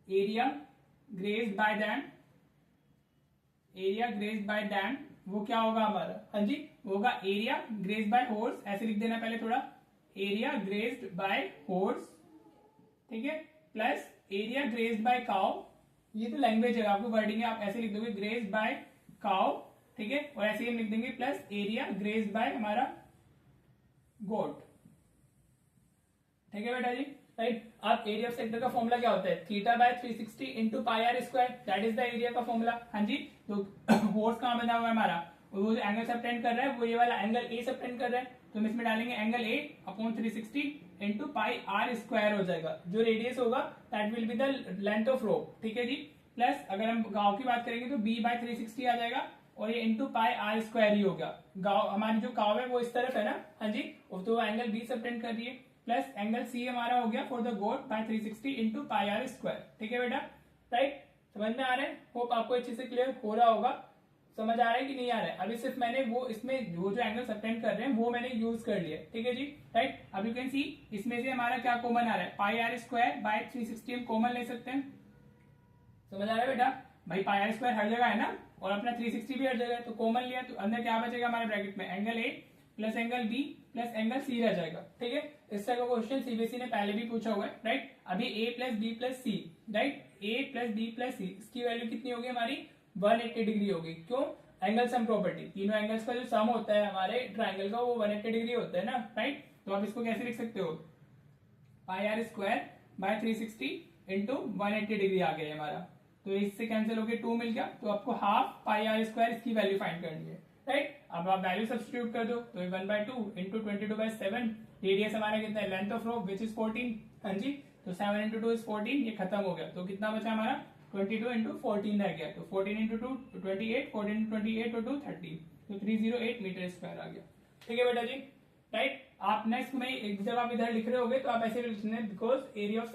area grazed by them, area grazed by them वो क्या होगा हमारा, हाँ जी, वो होगा एरिया ग्रेज्ड बाय हॉर्स, ऐसे लिख देना पहले थोड़ा, एरिया ग्रेज्ड बाय हॉर्स, ठीक है, plus area grazed by cow, ये तो लैंग्वेज है, आपको वर्डिंग है, आप ऐसे लिख दोगे ग्रेज्ड बाय काउ, ठीक है, और ऐसे ही हम लिख देंगे प्लस एरिया ग्रेज्ड बाय हमारा गोट, ठीक है बेटा जी, राइट। अब एरिया ऑफ सेक्टर का फॉर्मूला क्या होता है, theta by 360 into pi are square, that is the area का फॉर्मूला, हाँ जी। तो हॉर्स कहां बना हुआ है हमारा, वो जो एंगल सबटेंड कर रहा है वो ये वाला एंगल ए सबटेंड कर रहा है, तो हम इसमें डालेंगे angle A upon 360 into pi are square हो जाएगा, जो रेडियस होगा that will be the length of rope, ठीक है जी। प्लस अगर हम गांव की बात करेंगे तो बी बाय 360 आ जाएगा, और ये इंटू पाई आर स्क्वायर ही हो गया, गांव हमारी जो काव है वो इस तरफ है ना, हाँ जी, तो एंगल बी सबटेंड कर रही है, प्लस एंगल सी हमारा हो गया for the goat by 360 into pi are square, ठीक है बेटा, राइट। समझ में आ रहा है, होप आपको अच्छे से क्लियर हो रहा होगा, समझ आ रहा है कि नहीं आ रहा है। अभी सिर्फ मैंने वो इसमें वो जो एंगल सबटेंड कर रहे हैं वो मैंने यूज कर लिया, ठीक है जी, राइट। अब यू कैन सी इसमें से हमारा क्या कॉमन आ रहा है, पाई आर स्क्वायर बाय 360 हम कॉमन ले सकते हैं, समझ आ रहा है बेटा। भाई पाई आर स्क्वायर हर जगह है ना, और अपना 360 भी हर जगह है, तो कॉमन लिया तो अंदर क्या बचेगा हमारे ब्रैकेट में, angle A plus angle B plus angle C रह जाएगा, ठीक है। इस तरह का क्वेश्चन सीबीएसई ने पहले भी पूछा हुआ है, राइट। अभी ए प्लस बी प्लस सी, राइट, ए प्लस बी प्लस सी, इसकी वैल्यू कितनी होगी हमारी 180 डिग्री होगी, क्यों, एंगल सम प्रॉपर्टी, तीनों एंगल्स का जो सम होता है हमारे ट्राइंगल का वो 180 डिग्री होता है ना, राइट। तो आप इसको कैसे लिख सकते हो, pi are square by 360 into 180 degree आ गया हमारा, तो इससे कैंसिल होकर 2 मिल गया, तो आपको हाफ पाई आर स्क्वायर इसकी वैल्यू फाइंड करनी है, राइट। अब आप वैल्यू सब्स्टिट्यूट कर दो, तो 1/2 इंटू 22/7, रेडियस हमारा कितना है, length of rope which is 14, हाँ जी, तो 7 इंटू 2 इज 14, ये खत्म हो गया, तो कितना बचा हमारा 22 इंटू 14 रह गया, तो 14 इंटू 2 28, 14 इंटू 28 और 2 30, तो 308 मीटर स्क्वायर आ गया, ठीक है बेटा जी, राइट। आप नेक्स्ट में जब आप इधर लिख रहे होगे तो आप ऐसे लिखना है, because area of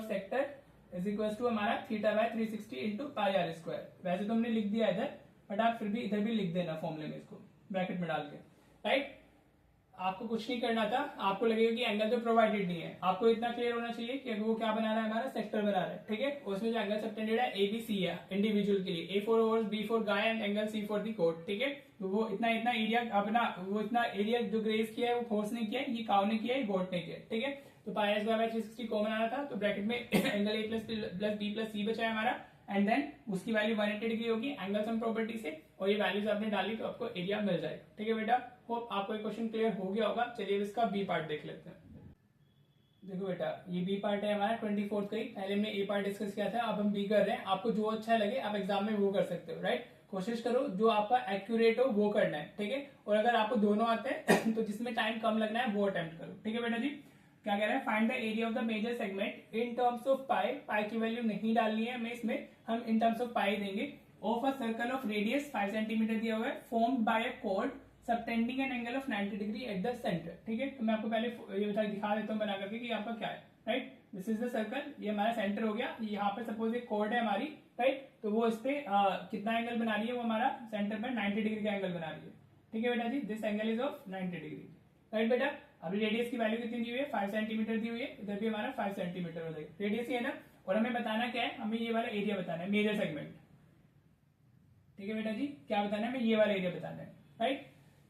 sector is equal to हमारा theta by 360 into pi are square, वैसे तो हमने लिख दिया इधर, बट आप फिर भी इधर भी लिख देना फॉर्मूले में इसको ब्रैकेट में डाल के, राइट। आपको कुछ नहीं करना था, आपको लगेगा कि एंगल तो प्रोवाइडेड नहीं है, आपको इतना क्लियर होना चाहिए कि वो क्या बना रहा है हमारा, सेक्टर बना रहा है, ठीक है। उसमें जो एंगल सबटेंडेड है ए बी सी है इंडिविजुअल के लिए, A for horse, B for गाय and angle C for the coat, ठीक है। तो वो इतना एरिया अपना, वो इतना एरिया जो ग्रेस किया है वो हॉर्स ने किया है, ये काउ ने किया है, गोट ने किया है, ठीक है। तो pi are square by 360 common आना था, तो ब्रैकेट में angle A plus B plus C बचा है हमारा, एंड देन उसकी वैल्यू 180 डिग्री होगी एंगल सम प्रॉपर्टी से, और ये वैल्यूज आपने डाली तो आपको एरिया मिल जाएगा। ठीक है बेटा, होप आपको ये क्वेश्चन क्लियर हो गया होगा। चलिए इसका बी पार्ट देख लेते हैं। देखो बेटा, ये बी पार्ट है हमारा 24 का ही। पहले हमने ए पार्ट डिस्कस किया था, अब हम बी कर रहे हैं। आपको जो अच्छा लगे आप एग्जाम में वो कर सकते हो, राइट। कोशिश करो जो आपका एक्यूरेट हो वो करना है, ठीक है। और अगर आपको दोनों आते हैं तो जिसमें टाइम कम लगना है वो अटेम्प्ट करो, ठीक है बेटा जी। क्या कह रहा है, find the area of the major segment in terms of pi. Pi की वैल्यू नहीं डालनी है हमें इसमें, हम इन टर्म्स ऑफ पाई देंगे। Of a circle of radius 5 centimetre दिया हुआ है, formed by a cord subtending an angle of 90 degree at the centre. ठीक है, तो मैं आपको पहले ये दिखा देता हूँ बना करके कि आपका क्या है, right. This is the circle, ये हमारा सेंटर हो गया। यहाँ पे सपोज एक कॉर्ड है हमारी, राइट, तो वो इस पे कितना एंगल बना रही है, वो हमारा सेंटर पे 90 डिग्री का एंगल बना रही है। ठीक है बेटा जी, this angle is of 90 degree, right बेटा। अभी रेडियस की वैल्यू कितनी दी हुई है, 5 सेंटीमीटर दी हुई है। इधर भी हमारा 5 सेंटीमीटर हो जाएगा, रेडियस ही है ना। और हमें बताना क्या है, हमें ये वाला एरिया बताना है, मेजर सेगमेंट। ठीक है बेटा जी, क्या बताना है, हमें ये वाला एरिया बताना है, राइट।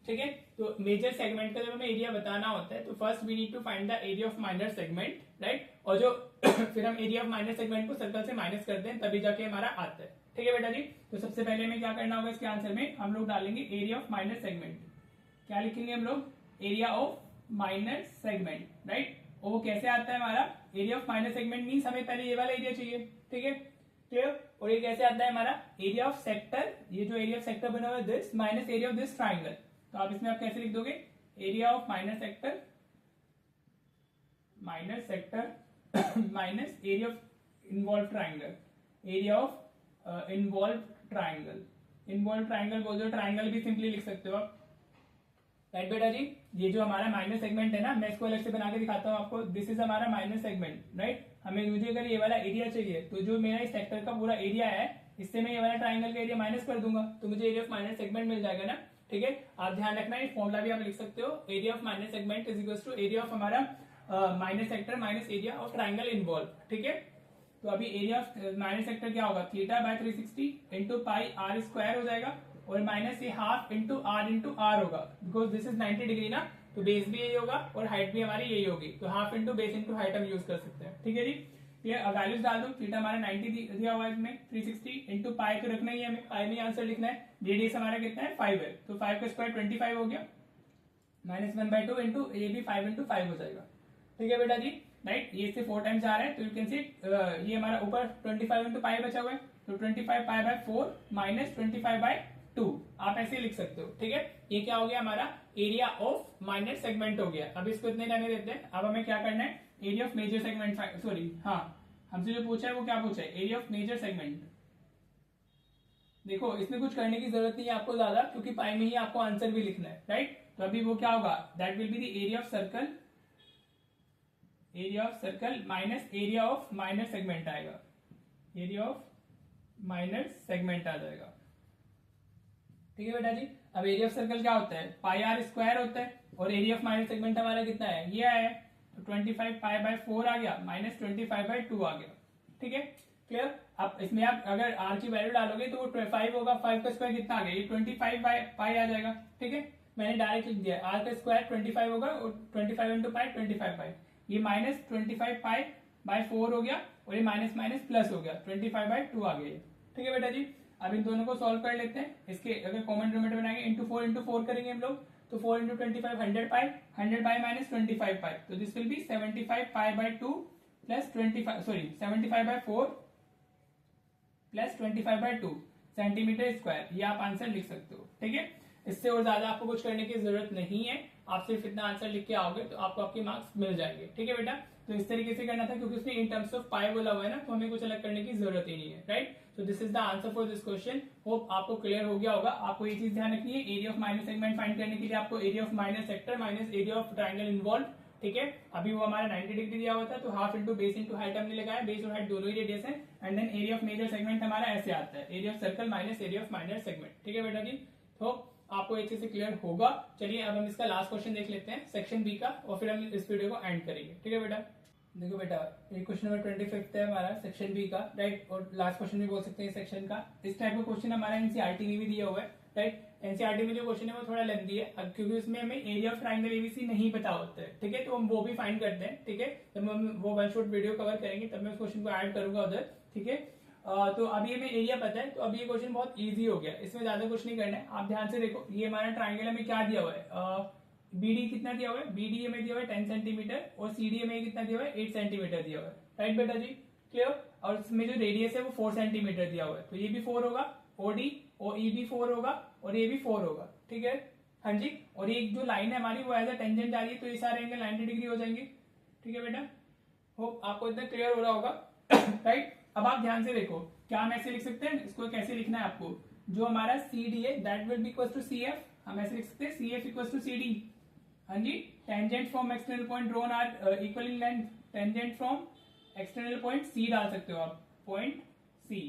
ठीक है, तो मेजर सेगमेंट का जब हमें एरिया बताना होता है तो first we need to find the area of minor segment, right. और जो फिर हम एरिया ऑफ माइनर सेगमेंट को सर्कल से माइनस करते हैं तभी जाके हमारा आता है। ठीक है बेटा जी, तो सबसे पहले हमें क्या करना होगा, इसके आंसर में हम लोग डालेंगे एरिया ऑफ माइनर सेगमेंट। क्या लिखेंगे हम लोग, area of minor segment, right. और वो कैसे आता है हमारा, area of minor segment means हमें पहले ये वाला एरिया चाहिए, ठीक है, क्लियर। और ये कैसे आता है हमारा, एरिया ऑफ सेक्टर, ये जो एरिया ऑफ सेक्टर बना हुआ है this minus area of this triangle. तो आप इसमें आप कैसे लिख दोगे, area of minor sector minus area of involve triangle, area of involve triangle. Involve triangle बोल दो, ट्राइंगल भी सिंपली लिख सकते हो आप, राइट बेटा जी। ये जो हमारा माइनर सेगमेंट है ना, मैं इसको अलग से बना के दिखाता हूँ आपको। दिस इज हमारा माइनर सेगमेंट, राइट। हमें मुझे अगर ये वाला एरिया चाहिए तो जो मेरा इस सेक्टर का पूरा एरिया है, इससे मैं ये वाला ट्राइंगल का एरिया माइनस कर दूंगा तो मुझे एरिया ऑफ माइनर सेगमेंट मिल जाएगा ना। ठीक है, आप ध्यान रखना, ये फॉर्मूला भी आप लिख सकते हो, area of minor segment is equal to area of हमारा minor sector minus area of triangle involve. ठीक है, तो अभी एरिया ऑफ माइनर सेक्टर क्या होगा, theta by 360 into pi are square हो जाएगा, और माइनस ये हाफ इंटू आर होगा, बिकॉज दिस इज 90 डिग्री ना, तो बेस भी यही होगा और हाइट भी हमारी यही होगी, तो half into base into height हम यूज कर सकते हैं। ठीक है जी, ये वैल्यूज डाल दो। थीटा हमारा 90 दिया हुआ है इसमें, 360 इंटू पाई तो रखना ही है हमें, पाई में आंसर लिखना है। रेडियस हमारा कितना है, 5 है, तो 5 का स्क्वायर 25 हो गया, माइनस 1/2 इंटू ये भी 5 इंटू 5 हो जाएगा। ठीक है बेटा जी, राइट। ये इससे 4 टाइम्स आ रहा है, तो यू कैन सी ये हमारा ऊपर 25 इंटू पाई बचा हुआ है, तो 25 पाई बाय 4 माइनस 25/2 आप ऐसे लिख सकते हो। ठीक है, ये क्या हो गया हमारा एरिया ऑफ माइनर सेगमेंट हो गया। अब इसको इतने रहने देते हैं। अब हमें क्या करना है, area of major segment, sorry हाँ, हमसे जो पूछा है वो क्या पूछा है, एरिया ऑफ मेजर सेगमेंट। देखो इसमें कुछ करने की जरूरत नहीं है आपको ज्यादा, क्योंकि पाई में ही आपको आंसर भी लिखना है, राइट। तो अभी वो क्या होगा, that will be the area of circle minus area of minor segment आएगा, एरिया ऑफ माइनर सेगमेंट आ जाएगा। ठीक है बेटा जी, अब एरिया ऑफ सर्कल क्या होता है, पाई आर स्क्वायर होता है, और एरिया ऑफ माइनर सेगमेंट हमारा कितना है, ये आया है, तो 25 पाई बाय 4 आ गया, माइनस 25/2 आ गया। ठीक है, क्लियर। अब इसमें आप अगर आर की वैल्यू डालोगे तो वो 5 होगा, 5 का स्क्वायर कितना आ गया, ये 25 पाई आ जाएगा। ठीक है, मैंने डायरेक्ट लिख दिया, आर का स्क्वायर 25 होगा, और 25 इंटू पाई 25 पाई, ये माइनस 25 पाई बाय 4 हो गया, और ये माइनस माइनस प्लस हो गया, 25/2 आ गया। ठीक है बेटा जी, अब इन दोनों को सॉल्व कर लेते हैं। इसके अगर कॉमन डिनोमिनेटर बनाएंगे, इंटू 4 करेंगे हम लोग, तो 4 इंटू 25 100 पाई माइनस 25 पाई, तो this will be 75 pi by 2 plus 75/4 plus 25/2 centimetre square, ये आप आंसर लिख सकते हो। ठीक है, इससे और ज्यादा आपको कुछ करने की जरूरत नहीं है, आप सिर्फ इतना आंसर लिख के आओगे तो आपको आपके मार्क्स मिल जाएंगे। ठीक है बेटा, तो इस तरीके से करना था, क्योंकि उसने इन टर्म्स ऑफ पाई बोला हुआ है ना, तो हमें कुछ अलग करने की जरूरत ही नहीं है, राइट। तो this is the answer for this question. Hope आपको क्लियर हो गया होगा। आपको ये चीज ध्यान रखनी है, area of minor segment find करने के लिए आपको area of minor sector minus area of triangle involve. ठीक है, अभी वो हमारा 90 डिग्री दिया हुआ था, तो half into base into height हमने लगाया, बेस और हाइट दोनों ही रेडियस है, and then area of major segment हमारा ऐसे आता है, area of circle minus area of minor segment. ठीक है बेटा जी, तो आपको अच्छे से क्लियर होगा। चलिए अब हम इसका लास्ट क्वेश्चन देख लेते हैं, सेक्शन बी का, और फिर हम इस वीडियो को एंड करेंगे। ठीक है बेटा, देखो बेटा, ये क्वेश्चन नंबर 25 है हमारा सेक्शन बी का, राइट, और लास्ट क्वेश्चन भी बोल सकते हैं सेक्शन का। इस टाइप का क्वेश्चन हमारा एनसीईआरटी में भी दिया हुआ है, राइट। एनसीईआरटी में जो क्वेश्चन है वो थोड़ा लेंथी है, क्योंकि उसमें हमें एरिया ऑफ ट्राइंगल एबीसी नहीं पता होता है। ठीक है, तो हम वो भी फाइंड करते हैं। ठीक है, जब हम वो वन शॉट वीडियो कवर करेंगे तब मैं उस क्वेश्चन को ऐड करूंगा उधर। ठीक है, तो अभी हमें एरिया पता है, तो अभी ये क्वेश्चन बहुत इजी हो गया, इसमें ज्यादा कुछ नहीं करना है। आप ध्यान से देखो, ये हमारा ट्राइंगल हमें क्या दिया हुआ है, बीडी कितना दिया हुआ है, बीडी हमें दिया हुआ है 10 सेंटीमीटर और सीडी हमें कितना दिया हुआ है 8 सेंटीमीटर दिया हुआ है, राइट बेटा जी, क्लियर। और इसमें जो रेडियस है वो 4 सेंटीमीटर दिया हुआ है, तो ये भी 4 होगा, ओडी और ई भी 4 होगा और ये भी 4 होगा, ठीक है, हाँ जी। और ये जो लाइन है हमारी वो एज अ टेंजेंट जा रही है, तो ये सारे एंगल 90 डिग्री हो जाएंगे, ठीक है बेटा। होप आपको इतना क्लियर हो रहा होगा, राइट। अब आप ध्यान से देखो, क्या हम ऐसे लिख सकते हैं, इसको कैसे लिखना है आपको, जो हमारा सी डी है that will be equal to C F, हम ऐसे लिख सकते हैं C F equal to C D, हाँ जी। Tangent from external point drawn are equal in length, tangent from external point C डाल सकते हो आप, पॉइंट सी,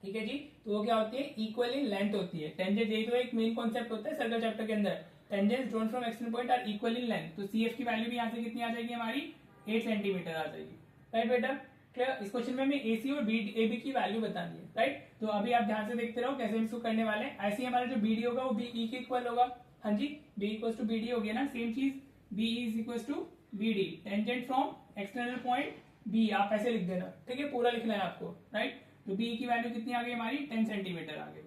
ठीक है जी। तो वो क्या होती है, इक्वल इन लेंथ होती है। टेंजेंट, यही तो एक मेन कॉन्सेप्ट होता है सर्कल चैप्टर के अंदर, tangents drawn from external point are equal in length, तो सी एफ की वैल्यू भी यहाँ से कितनी आ जाएगी हमारी 8 सेंटीमीटर आ जाएगी, राइट बेटा, क्लियर। इस क्वेश्चन में हमें एसी और ए बी की वैल्यू बतानी है, राइट। तो अभी आप ध्यान से देखते रहो कैसे इसको करने वाले हैं। ऐसे ही हमारा जो बीडी होगा वो बी ई के इक्वल होगा, हाँ जी, बी इक्वल टू बीडी हो गया ना, सेम चीज B is equal to BD, tangent from external point B, आप ऐसे लिख देना, ठीक है, पूरा लिखना है आपको, राइट। तो बी की वैल्यू कितनी आ गई हमारी 10 सेंटीमीटर आ गई,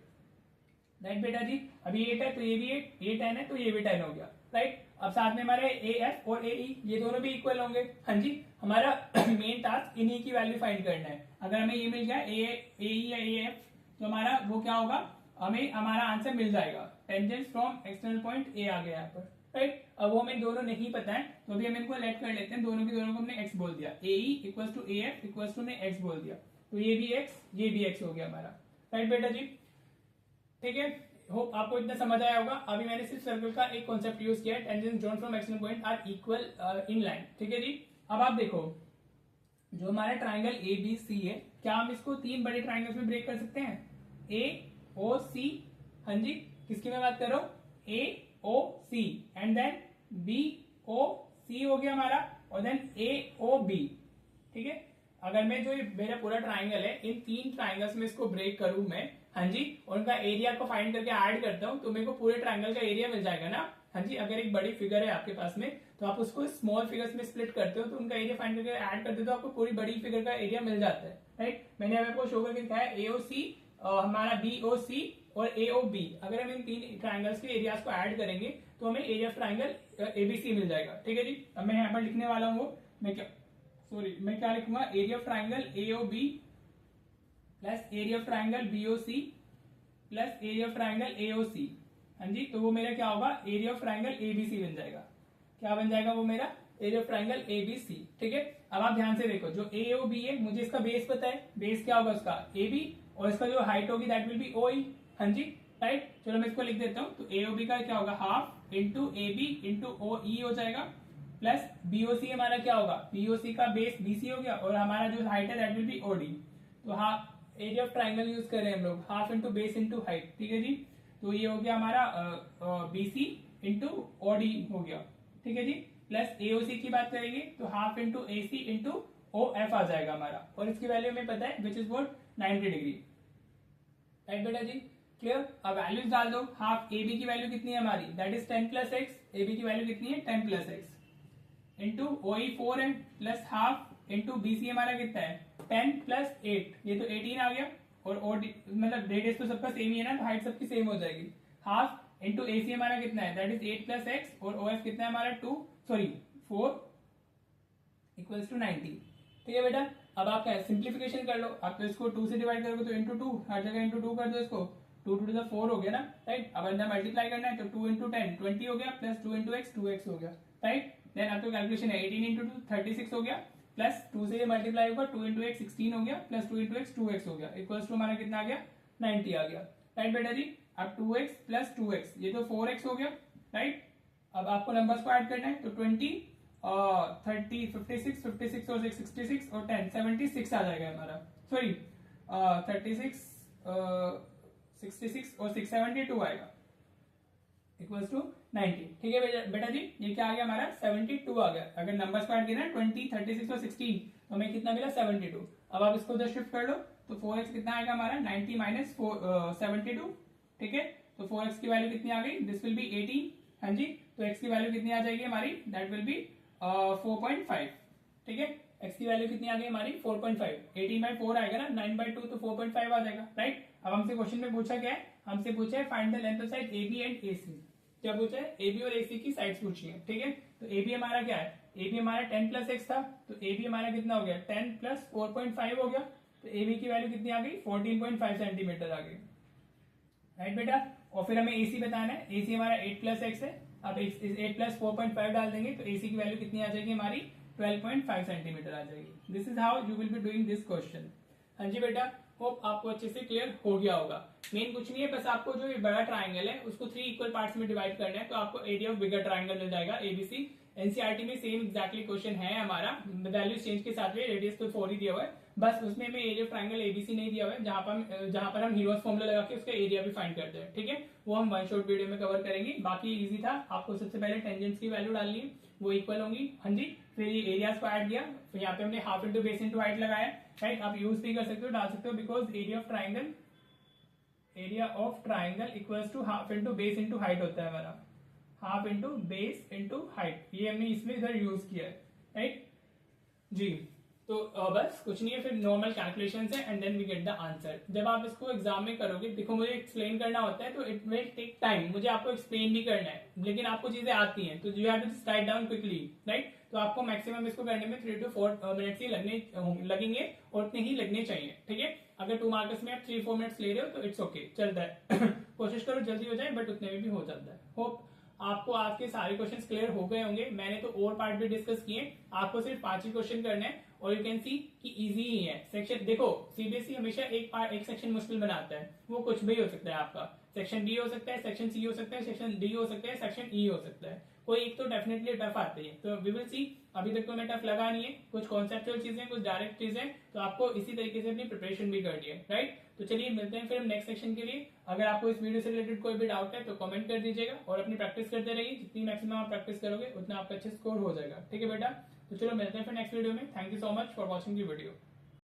राइट बेटा जी। अभी 8 है तो ये भी 8, ये 10 है तो ये भी 10 हो गया, राइट। अब साथ में हमारे ए एफ और ए ई ये दोनों भी इक्वल होंगे, हाँ जी। हमारा मेन टास्क इन्हीं की वैल्यू फाइंड करना है। अगर हमें ये मिल गया ए ई या ए एफ, तो हमारा वो क्या होगा, हमें हमारा आंसर मिल जाएगा, tangent from external point A आ गया यहाँ पर, राइट। अब वो हमें दोनों नहीं पता है, तो अभी हम इनको लेट कर लेते हैं, दोनों की दोनों को हमने एक्स बोल दिया, A E equal to A F equal to हमने एक्स बोल दिया, तो ये भी एक्स ये भी एक्स हो गया हमारा, राइट बेटा जी, ठीक है। होप आपको इतना समझ आया होगा। अभी मैंने सिर्फ सर्कल का एक कॉन्सेप्ट यूज किया है, tangents drawn from external point are equal in line, ठीक है जी। अब आप देखो, जो हमारा ट्राइंगल ए बी सी है, क्या हम इसको 3 बड़े ट्राइंगल्स में ब्रेक कर सकते हैं, ए ओ सी, हाँ जी, किसकी मैं बात कर रहा हूँ, ए ओ सी एंड देन बी ओ सी हो गया हमारा, और देन ए ओ बी, ठीक है। अगर मैं जो मेरा पूरा ट्राइंगल है, इन 3 ट्राइंगल्स में इसको ब्रेक करूं मैं, हाँ जी, और उनका एरिया को फाइंड करके ऐड करता हूं, तो मेरे को पूरे ट्राइंगल का एरिया मिल जाएगा ना, हाँ जी। अगर एक बड़ी फिगर है आपके पास में, तो आप उसको स्मॉल फिगर्स में स्प्लिट करते हो, तो उनका एरिया फाइंड करके ऐड करते हो, तो आपको पूरी बड़ी फिगर का एरिया मिल जाता है, राइट। मैंने आपको शो करके दिखाया ए ओ सी, हमारा बी ओ सी और ए ओ बी, अगर हम इन 3 ट्राइंगल्स के एरियाज को ऐड करेंगे तो हमें एरिया ऑफ ट्राइंगल एबीसी मिल जाएगा, ठीक है जी। अब मैं यहाँ पर लिखने वाला हूँ, मैं क्या लिखूंगा, area of triangle AOB plus area of triangle BOC plus area of triangle AOC, हाँ जी। तो वो मेरा क्या होगा, एरिया ऑफ ट्राइंगल एबीसी बन जाएगा, क्या बन जाएगा वो मेरा, एरिया ऑफ ट्राइंगल एबीसी, ठीक है। अब आप ध्यान से देखो, जो एओबी है मुझे इसका बेस पता है, बेस क्या होगा उसका एबी, और इसका जो हाइट होगी दैट विल बी ओई, हाँ जी, राइट। चलो मैं इसको लिख देता हूँ, तो एओबी का क्या होगा, half into AB into O E हो जाएगा, प्लस बीओसी हमारा क्या होगा, बीओसी का बेस बीसी हो गया, और हमारा जो हाइट है दैट विल बी ओडी, तो half area of triangle use कर रहे हैं हम लोग, half into base into height, ठीक है जी। तो ये हो गया हमारा बीसी इंटू ओडी हो गया, ठीक है जी। प्लस एओसी की बात करेंगे तो half into AC into O F आ जाएगा हमारा, और इसकी वैल्यू हमें पता है which is what 90 degree, right बेटा जी, क्लियर। अब वैल्यूज डाल दो, हाफ ए बी की वैल्यू कितनी है हमारी, that is 10 plus x, A B की वैल्यू कितनी है 10 plus x, into O E 4 है, plus half into B C हमारा कितना है 10 प्लस 8, ये तो 18 आ गया, और ओ मतलब रेडियस तो सबका सेम ही है ना, तो हाइट सबकी सेम हो जाएगी, हाफ इंटू ए सी हमारा कितना है दैट इज 8 प्लस एक्स, और ओ एफ कितना है हमारा 4 इक्वल्स टू 90, ठीक है बेटा। अब आप क्या सिंप्लीफिकेशन कर लो, आप तो इसको 2 से डिवाइड करोगे तो इंटू 2, हर जगह इंटू 2 कर दो इसको, 2 टू द 4 हो गया ना, राइट। अब अंदर मल्टीप्लाई करना है तो 2 इंटू 10 20 हो गया, प्लस 2 इंटू एक्स 2x हो गया, राइट। देन अब तो कैलकुलेशन है 18 इंटू 2 36 हो गया, प्लस 2 से ये मल्टीप्लाई होगा 2 इंटू एक्स 16 हो गया, प्लस 2 इंटू एक्स 2x हो गया, इक्वल्स टू हमारा कितना आ गया 90 आ गया, राइट बेटा जी। अब 2x प्लस 2x ये तो 4x हो गया, राइट। अब आपको नंबर्स को ऐड करना है तो 20 30 56 56 और 6 66 और 10 76 आ जाएगा हमारा, सॉरी 36 66 और 6 72 आएगा, इक्वल्स टू 90, ठीक है बेटा जी। ये क्या आ गया हमारा 72 आ गया। अगर नंबर्स को ऐड किया 20 36 और 16 तो हमें कितना मिला 72। अब आप इसको उधर शिफ्ट कर लो तो 4x कितना आएगा हमारा 90 माइनस 72, ठीक है। तो 4x की वैल्यू कितनी आ गई, दिस विल बी 18, हाँ जी। तो x की वैल्यू कितनी आ जाएगी हमारी, दैट विल बी 4.5, ठीक है। x की वैल्यू कितनी आ गई हमारी 4.5, 18/4 आएगा ना, 9/2 तो 4.5 आ जाएगा, राइट। अब हमसे क्वेश्चन में पूछा क्या है, हमसे पूछा है find the length of side AB and AC। क्या पूछा है, AB और AC की साइड्स पूछी है, ठीक है। तो AB हमारा क्या है, AB हमारा 10 + x था, तो AB हमारा कितना हो गया, 10 + 4.5 हो गया, तो AB की वैल्यू कितनी आ गई, 14.5 सेंटीमीटर आ गई, राइट बेटा। और फिर हमें AC बताना है, AC हमारा 8 + x है, अब 8 + 4.5 डाल देंगे तो AC की वैल्यू कितनी आ जाएगी हमारी 12.5 सेंटीमीटर आ जाएगी। This is how you will be doing this question. हाँ जी बेटा, होप आपको अच्छे से क्लियर हो गया होगा। मेन कुछ नहीं है, बस आपको जो ये बड़ा ट्राइंगल है उसको 3 इक्वल पार्ट्स में डिवाइड करना है, तो आपको एरिया ऑफ बिगर ट्राइंगल मिल जाएगा ABC। एनसीईआरटी में सेम एग्जैक्टली क्वेश्चन है हमारा, वैल्यू चेंज के साथ में, रेडियस तो 4 ही दिया हुआ है, बस उसमें हमें एरिया ऑफ ट्राइंगल ABC नहीं दिया हुआ है, जहां पर हम हीरोज फॉर्मूला लगा के उसका एरिया भी फाइंड करते हैं, ठीक है। वो हम वन शॉट वीडियो में कवर करेंगे। बाकी इजी था, आपको सबसे पहले टेंजेंट्स की वैल्यू डालनी है, वो इक्वल होंगी, हाँ जी। फिर ये एरियाज को ऐड किया, फिर यहाँ पे हमने half into base into height लगाया, राइट। आप यूज भी कर सकते हो, डाल सकते हो, because area of triangle equals to half into base into height होता है हमारा, half into base into height, ये हमने इसमें इधर यूज किया है, राइट जी। तो बस कुछ नहीं है, फिर नॉर्मल कैलकुलेशन है and then we get the answer. जब आप इसको एग्जाम में करोगे, देखो मुझे एक्सप्लेन करना होता है तो इट विल टेक टाइम, मुझे आपको एक्सप्लेन भी करना है, लेकिन आपको चीजें आती हैं तो you have to just write down quickly, right. तो आपको मैक्सिमम इसको करने में 3 to 4 मिनट्स ही लगेंगे और उतने ही लगने चाहिए, ठीक है। अगर 2 मार्क्स में आप 3-4 मिनट्स ले रहे हो तो इट्स ओके, चलता है। कोशिश करो जल्दी हो जाए, बट उतने में भी हो जाता है। होप आपको आज के सारे क्वेश्चंस क्लियर हो गए होंगे। मैंने तो और पार्ट भी डिस्कस किए, आपको सिर्फ 5 ही क्वेश्चन करने हैं और यू कैन सी कि इजी ही है। सेक्शन देखो, सीबीएसई हमेशा एक सेक्शन मुश्किल बनाता है, वो कुछ भी हो सकता है आपका, सेक्शन बी हो सकता है, सेक्शन सी हो सकता है, सेक्शन डी हो सकता है, सेक्शन ई हो सकता है, कोई एक तो डेफिनेटली टफ आती है। तो वी विल सी, अभी तक तो मैं टफ लगा नहीं है, कुछ कॉन्सेप्चुअल चीजें, कुछ डायरेक्ट चीजें, तो आपको इसी तरीके से अपनी प्रिपरेशन भी करनी है, राइट। तो चलिए मिलते हैं फिर हम नेक्स्ट सेक्शन के लिए। अगर आपको इस वीडियो से रिलेटेड कोई भी डाउट है तो कमेंट कर दीजिएगा और अपनी प्रैक्टिस करते रहिए, जितनी मैक्सिमम आप प्रैक्टिस करोगे उतना आपका अच्छे स्कोर हो जाएगा, ठीक है बेटा। तो चलो मिलते हैं फिर नेक्स्ट वीडियो में। Thank you so much for watching the video.